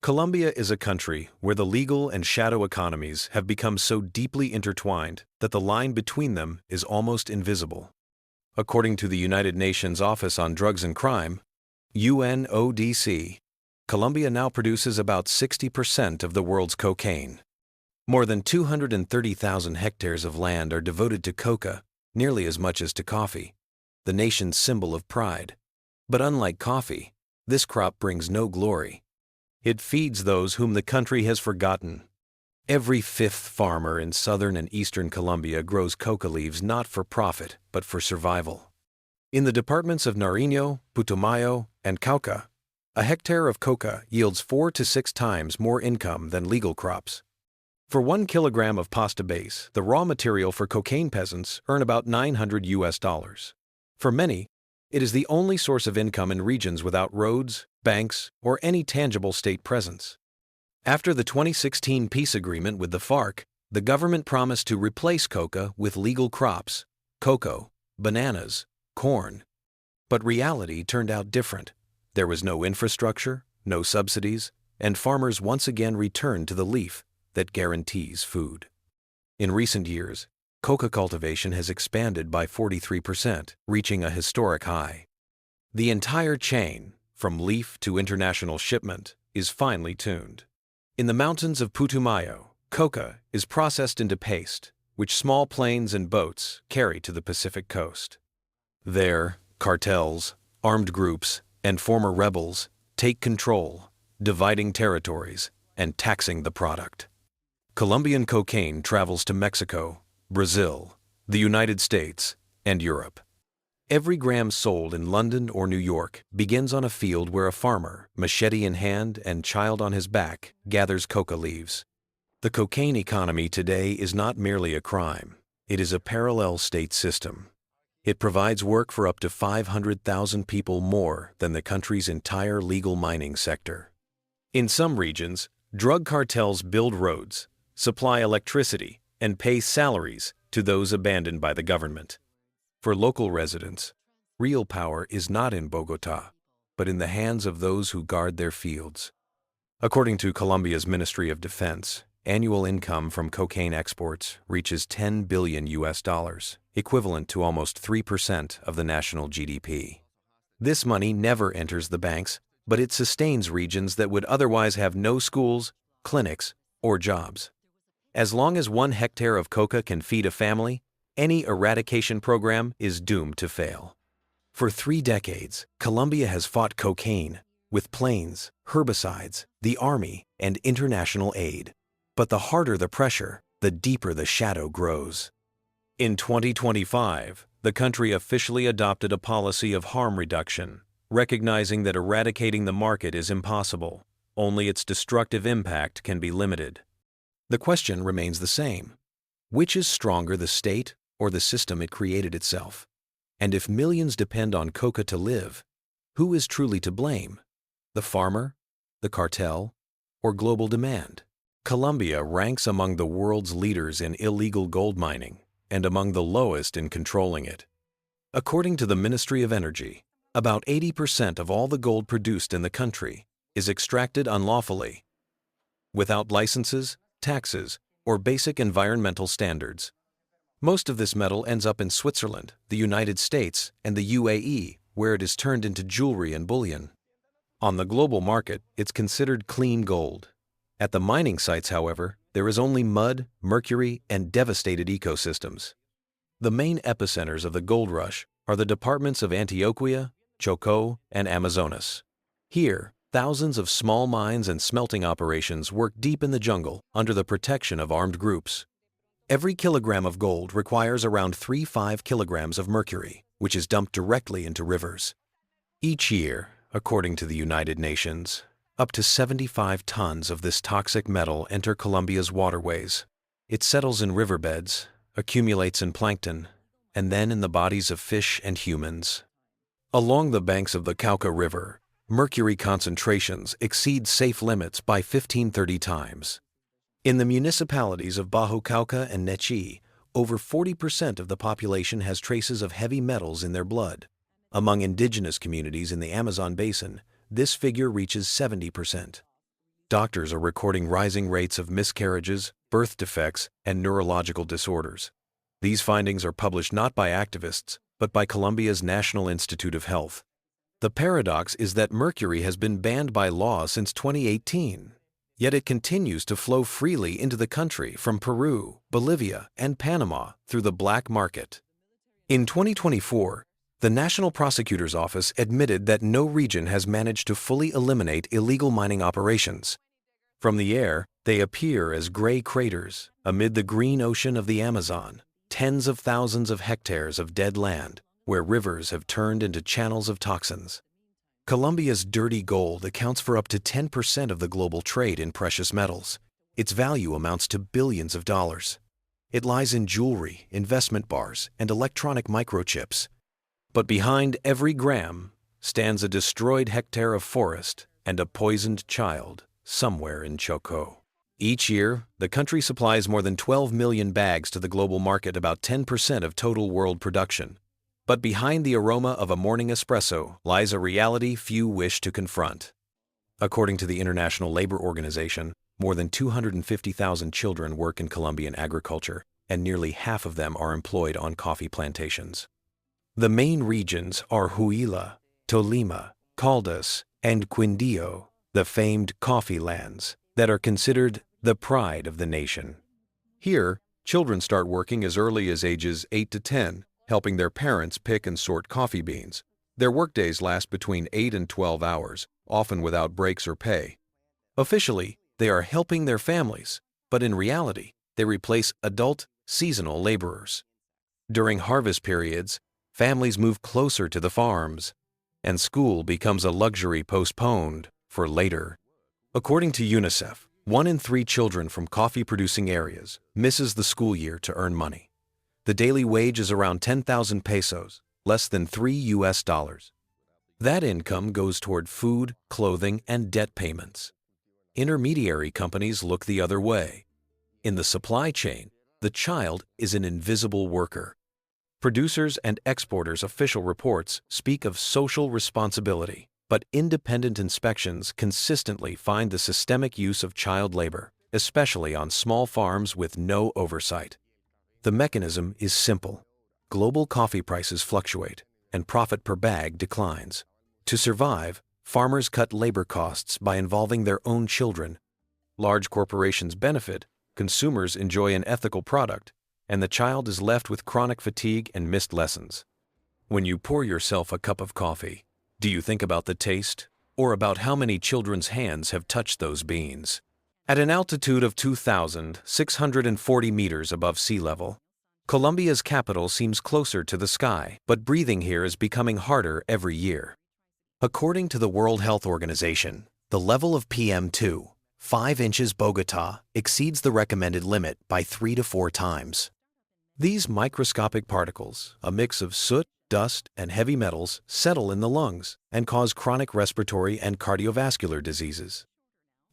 Colombia is a country where the legal and shadow economies have become so deeply intertwined that the line between them is almost invisible. According to the United Nations Office on Drugs and Crime, UNODC, Colombia now produces about 60% of the world's cocaine. More than 230,000 hectares of land are devoted to coca, nearly as much as to coffee, the nation's symbol of pride. But unlike coffee, this crop brings no glory. It feeds those whom the country has forgotten. Every fifth farmer in southern and eastern Colombia grows coca leaves not for profit, but for survival. In the departments of Nariño, Putumayo, and Cauca, a hectare of coca yields 4 to 6 times more income than legal crops. For 1 kilogram of pasta base, the raw material for cocaine peasants earn about $900. For many, it is the only source of income in regions without roads, banks, or any tangible state presence. After the 2016 peace agreement with the FARC, the government promised to replace coca with legal crops, cocoa, bananas, corn. But reality turned out different. There was no infrastructure, no subsidies, and farmers once again returned to the leaf that guarantees food. In recent years, coca cultivation has expanded by 43%, reaching a historic high. The entire chain, from leaf to international shipment, is finely tuned. In the mountains of Putumayo, coca is processed into paste, which small planes and boats carry to the Pacific coast. There, cartels, armed groups, and former rebels take control, dividing territories and taxing the product. Colombian cocaine travels to Mexico, Brazil, the United States, and Europe. Every gram sold in London or New York begins on a field where a farmer, machete in hand and child on his back, gathers coca leaves. The cocaine economy today is not merely a crime. It is a parallel state system. It provides work for up to 500,000 people more than the country's entire legal mining sector. In some regions, drug cartels build roads, supply electricity, and pay salaries to those abandoned by the government. For local residents, real power is not in Bogotá, but in the hands of those who guard their fields. According to Colombia's Ministry of Defense, annual income from cocaine exports reaches $10 billion, equivalent to almost 3% of the national GDP. This money never enters the banks, but it sustains regions that would otherwise have no schools, clinics, or jobs. As long as 1 hectare of coca can feed a family, any eradication program is doomed to fail. For 3 decades, Colombia has fought cocaine with planes, herbicides, the army, and international aid. But the harder the pressure, the deeper the shadow grows. In 2025, the country officially adopted a policy of harm reduction, recognizing that eradicating the market is impossible. Only its destructive impact can be limited. The question remains the same. Which is stronger, the state or the system it created itself? And if millions depend on coca to live, who is truly to blame? The farmer, the cartel, or global demand? Colombia ranks among the world's leaders in illegal gold mining and among the lowest in controlling it. According to the Ministry of Energy, about 80% of all the gold produced in the country is extracted unlawfully, without licenses, taxes, or basic environmental standards. Most of this metal ends up in Switzerland, the United States, and the UAE, where it is turned into jewelry and bullion. On the global market, it's considered clean gold. At the mining sites, however, there is only mud, mercury, and devastated ecosystems. The main epicenters of the gold rush are the departments of Antioquia, Chocó, and Amazonas. Here, thousands of small mines and smelting operations work deep in the jungle under the protection of armed groups. Every kilogram of gold requires around 3–5 kilograms of mercury, which is dumped directly into rivers. Each year, according to the United Nations, up to 75 tons of this toxic metal enter Colombia's waterways. It settles in riverbeds, accumulates in plankton, and then in the bodies of fish and humans. Along the banks of the Cauca River, mercury concentrations exceed safe limits by 15–30 times. In the municipalities of Bajo Cauca and Nechí, over 40% of the population has traces of heavy metals in their blood. Among indigenous communities in the Amazon basin, this figure reaches 70%. doctors are recording rising rates of miscarriages, birth defects, and neurological disorders. These findings are published not by activists, but by Colombia's National Institute of Health. The paradox is that mercury has been banned by law since 2018, yet it continues to flow freely into the country from Peru, Bolivia, and Panama through the black market. In 2024, the National Prosecutor's Office admitted that no region has managed to fully eliminate illegal mining operations. From the air, they appear as gray craters amid the green ocean of the Amazon, tens of thousands of hectares of dead land, where rivers have turned into channels of toxins. Colombia's dirty gold accounts for up to 10% of the global trade in precious metals. Its value amounts to billions of dollars. It lies in jewelry, investment bars, and electronic microchips. But behind every gram stands a destroyed hectare of forest and a poisoned child somewhere in Choco. Each year, the country supplies more than 12 million bags to the global market, about 10% of total world production. But behind the aroma of a morning espresso lies a reality few wish to confront. According to the International Labor Organization, more than 250,000 children work in Colombian agriculture, and nearly half of them are employed on coffee plantations. The main regions are Huila, Tolima, Caldas, and Quindío, the famed coffee lands that are considered the pride of the nation. Here, children start working as early as ages 8 to 10, helping their parents pick and sort coffee beans. Their workdays last between 8 and 12 hours, often without breaks or pay. Officially, they are helping their families, but in reality, they replace adult, seasonal laborers. During harvest periods, families move closer to the farms, and school becomes a luxury postponed for later. According to UNICEF, 1 in 3 children from coffee-producing areas misses the school year to earn money. The daily wage is around 10,000 pesos, less than $3. That income goes toward food, clothing, and debt payments. Intermediary companies look the other way. In the supply chain, the child is an invisible worker. Producers and exporters' official reports speak of social responsibility, but independent inspections consistently find the systemic use of child labor, especially on small farms with no oversight. The mechanism is simple. Global coffee prices fluctuate, and profit per bag declines. To survive, farmers cut labor costs by involving their own children. Large corporations benefit, consumers enjoy an ethical product, and the child is left with chronic fatigue and missed lessons. When you pour yourself a cup of coffee, do you think about the taste, or about how many children's hands have touched those beans? At an altitude of 2,640 meters above sea level, Colombia's capital seems closer to the sky, but breathing here is becoming harder every year. According to the World Health Organization, the level of PM2, 5 inches Bogotá, exceeds the recommended limit by 3 to 4 times. These microscopic particles, a mix of soot, dust, and heavy metals, settle in the lungs and cause chronic respiratory and cardiovascular diseases.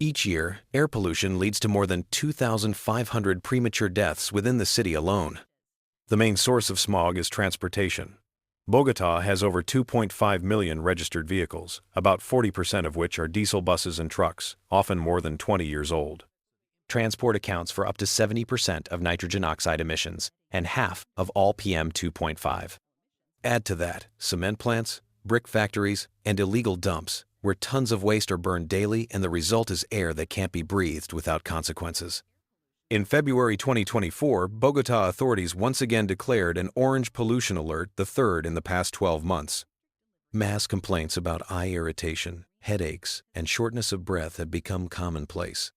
Each year, air pollution leads to more than 2,500 premature deaths within the city alone. The main source of smog is transportation. Bogotá has over 2.5 million registered vehicles, about 40% of which are diesel buses and trucks, often more than 20 years old. Transport accounts for up to 70% of nitrogen oxide emissions and half of all PM 2.5. Add to that cement plants, brick factories, and illegal dumps, where tons of waste are burned daily, and the result is air that can't be breathed without consequences. In February 2024, Bogotá authorities once again declared an orange pollution alert, the third in the past 12 months. Mass complaints about eye irritation, headaches, and shortness of breath have become commonplace.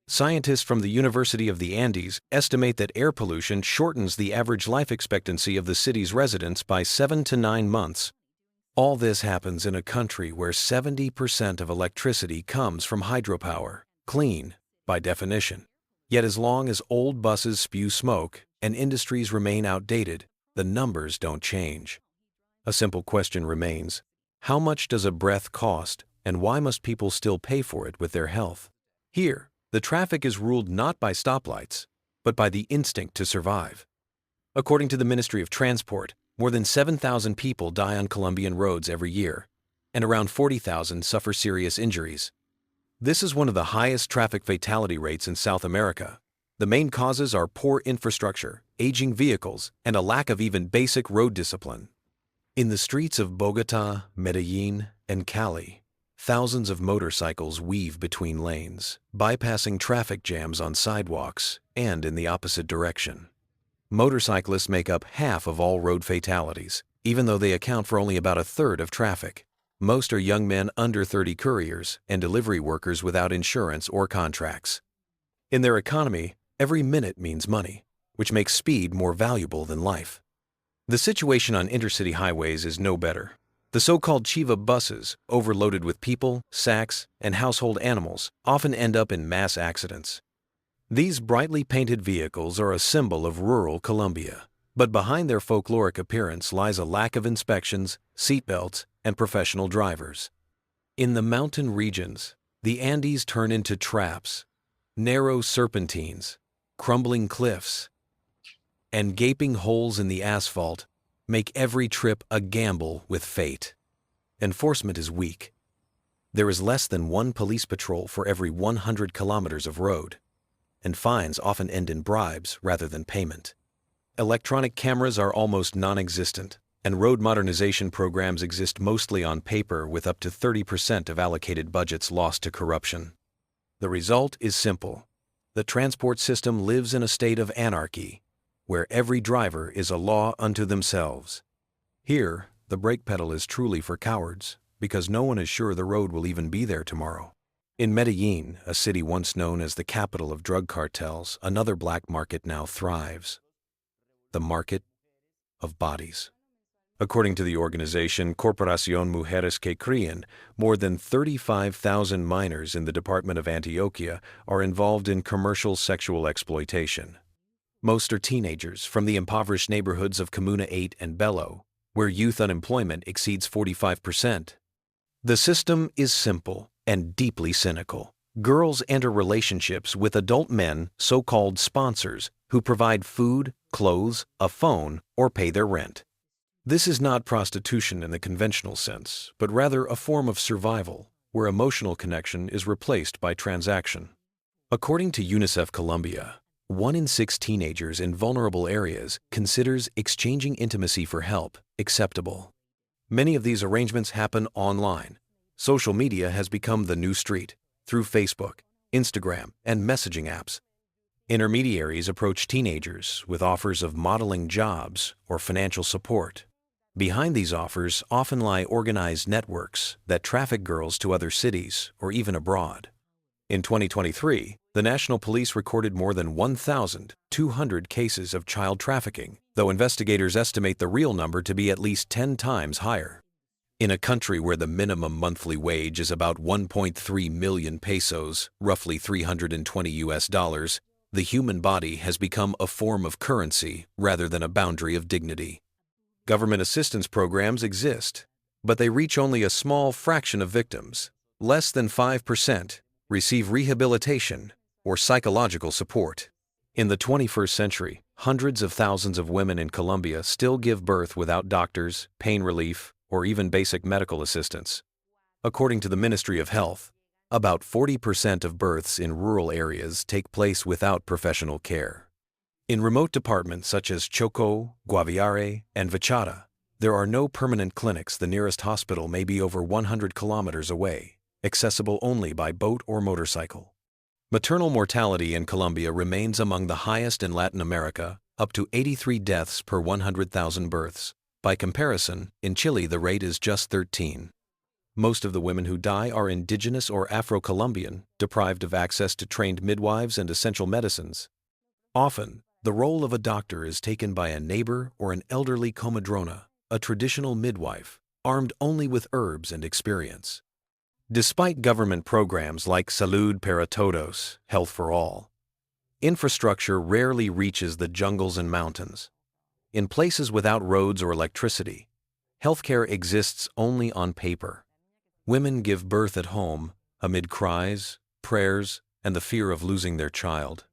Scientists from the University of the Andes estimate that air pollution shortens the average life expectancy of the city's residents by 7 to 9 months. All this happens in a country where 70% of electricity comes from hydropower, clean by definition. Yet as long as old buses spew smoke and industries remain outdated, the numbers don't change. A simple question remains: how much does a breath cost, and why must people still pay for it with their health? Here, the traffic is ruled not by stoplights, but by the instinct to survive. According to the Ministry of Transport, more than 7,000 people die on Colombian roads every year, and around 40,000 suffer serious injuries. This is one of the highest traffic fatality rates in South America. The main causes are poor infrastructure, aging vehicles, and a lack of even basic road discipline. In the streets of Bogotá, Medellín, and Cali, thousands of motorcycles weave between lanes, bypassing traffic jams on sidewalks and in the opposite direction. Motorcyclists make up half of all road fatalities, even though they account for only about a third of traffic. Most are young men under 30 couriers and delivery workers without insurance or contracts. In their economy, every minute means money, which makes speed more valuable than life. The situation on intercity highways is no better. The so-called Chiva buses, overloaded with people, sacks, and household animals, often end up in mass accidents. These brightly painted vehicles are a symbol of rural Colombia, but behind their folkloric appearance lies a lack of inspections, seatbelts, and professional drivers. In the mountain regions, the Andes turn into traps, narrow serpentines, crumbling cliffs, and gaping holes in the asphalt make every trip a gamble with fate. Enforcement is weak. There is less than one police patrol for every 100 kilometers of road, and fines often end in bribes rather than payment. Electronic cameras are almost non-existent, and road modernization programs exist mostly on paper with up to 30% of allocated budgets lost to corruption. The result is simple. The transport system lives in a state of anarchy, where every driver is a law unto themselves. Here, the brake pedal is truly for cowards, because no one is sure the road will even be there tomorrow. In Medellín, a city once known as the capital of drug cartels, another black market now thrives. The market of bodies. According to the organization Corporación Mujeres que Crían, more than 35,000 minors in the Department of Antioquia are involved in commercial sexual exploitation. Most are teenagers from the impoverished neighborhoods of Comuna 8 and Bello, where youth unemployment exceeds 45%. The system is simple and deeply cynical. Girls enter relationships with adult men, so-called sponsors, who provide food, clothes, a phone, or pay their rent. This is not prostitution in the conventional sense, but rather a form of survival, where emotional connection is replaced by transaction. According to UNICEF Colombia, 1 in 6 teenagers in vulnerable areas considers exchanging intimacy for help acceptable. Many of these arrangements happen online. Social media has become the new street, through Facebook, Instagram, and messaging apps. Intermediaries approach teenagers with offers of modeling jobs or financial support. Behind these offers often lie organized networks that traffic girls to other cities or even abroad. In 2023, the National Police recorded more than 1,200 cases of child trafficking, though investigators estimate the real number to be at least 10 times higher. In a country where the minimum monthly wage is about 1.3 million pesos, roughly $320, the human body has become a form of currency rather than a boundary of dignity. Government assistance programs exist, but they reach only a small fraction of victims. Less than 5% receive rehabilitation or psychological support. In the 21st century, hundreds of thousands of women in Colombia still give birth without doctors, pain relief, or even basic medical assistance. According to the Ministry of Health, about 40% of births in rural areas take place without professional care. In remote departments such as Chocó, Guaviare, and Vichada, there are no permanent clinics. The nearest hospital may be over 100 kilometers away, accessible only by boat or motorcycle. Maternal mortality in Colombia remains among the highest in Latin America, up to 83 deaths per 100,000 births. By comparison, in Chile the rate is just 13. Most of the women who die are indigenous or Afro-Colombian, deprived of access to trained midwives and essential medicines. Often, the role of a doctor is taken by a neighbor or an elderly comadrona, a traditional midwife, armed only with herbs and experience. Despite government programs like Salud para Todos, Health for All, infrastructure rarely reaches the jungles and mountains. In places without roads or electricity, healthcare exists only on paper. Women give birth at home amid cries, prayers, and the fear of losing their child.